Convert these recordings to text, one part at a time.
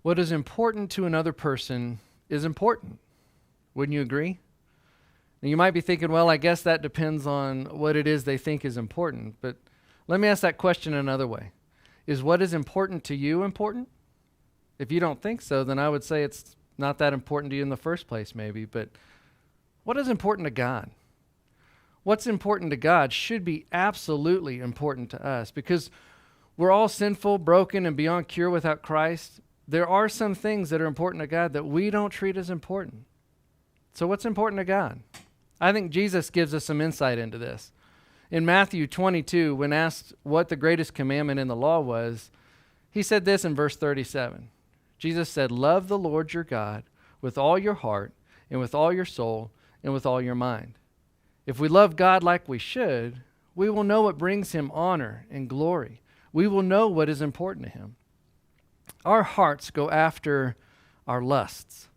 What is important to another person is important. Wouldn't you agree? Now, you might be thinking, well, I guess that depends on what it is they think is important. But let me ask that question another way. Is what is important to you important? If you don't think so, then I would say it's not that important to you in the first place, maybe. But what is important to God? What's important to God should be absolutely important to us, because we're all sinful, broken, and beyond cure without Christ. There are some things that are important to God that we don't treat as important. So what's important to God? I think Jesus gives us some insight into this. In Matthew 22, when asked what the greatest commandment in the law was, he said this in verse 37. Jesus said, "Love the Lord your God with all your heart and with all your soul and with all your mind." If we love God like we should, we will know what brings him honor and glory. We will know what is important to him. Our hearts go after our lusts.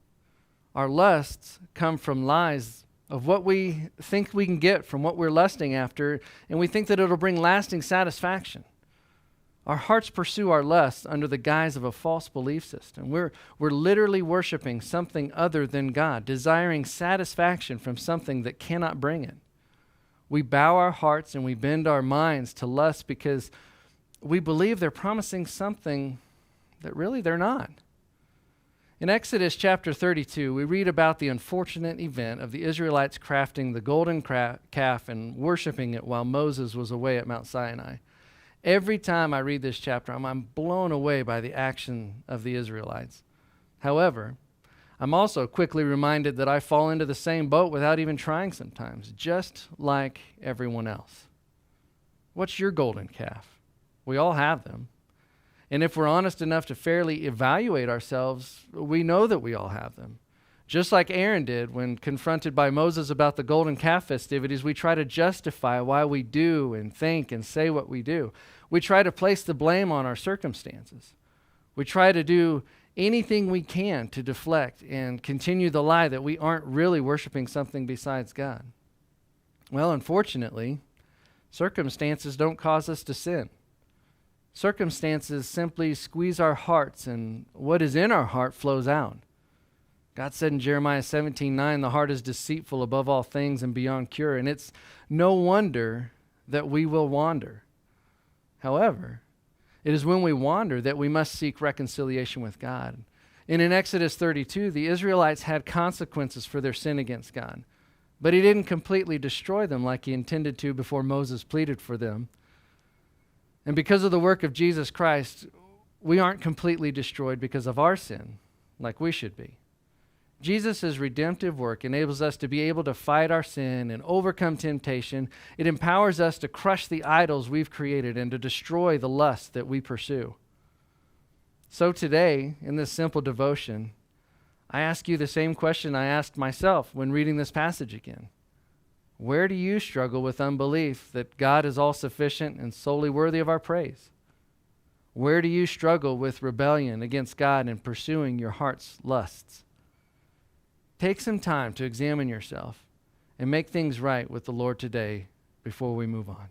Our lusts come from lies of what we think we can get from what we're lusting after, and we think that it'll bring lasting satisfaction. Our hearts pursue our lusts under the guise of a false belief system. We're literally worshiping something other than God, desiring satisfaction from something that cannot bring it. We bow our hearts and we bend our minds to lust because we believe they're promising something that really they're not. In Exodus chapter 32, we read about the unfortunate event of the Israelites crafting the golden calf and worshiping it while Moses was away at Mount Sinai. Every time I read this chapter, I'm blown away by the action of the Israelites. However, I'm also quickly reminded that I fall into the same boat without even trying sometimes, just like everyone else. What's your golden calf? We all have them. And if we're honest enough to fairly evaluate ourselves, we know that we all have them. Just like Aaron did when confronted by Moses about the golden calf festivities, we try to justify why we do and think and say what we do. We try to place the blame on our circumstances. We try to do anything we can to deflect and continue the lie that we aren't really worshiping something besides God. Well, unfortunately, circumstances don't cause us to sin. Circumstances simply squeeze our hearts, and what is in our heart flows out. God said in Jeremiah 17:9, "The heart is deceitful above all things and beyond cure," and it's no wonder that we will wander. However, it is when we wander that we must seek reconciliation with God. And in Exodus 32, the Israelites had consequences for their sin against God, but he didn't completely destroy them like he intended to before Moses pleaded for them. And because of the work of Jesus Christ, we aren't completely destroyed because of our sin, like we should be. Jesus' redemptive work enables us to be able to fight our sin and overcome temptation. It empowers us to crush the idols we've created and to destroy the lust that we pursue. So today, in this simple devotion, I ask you the same question I asked myself when reading this passage again. Where do you struggle with unbelief that God is all-sufficient and solely worthy of our praise? Where do you struggle with rebellion against God and pursuing your heart's lusts? Take some time to examine yourself and make things right with the Lord today before we move on.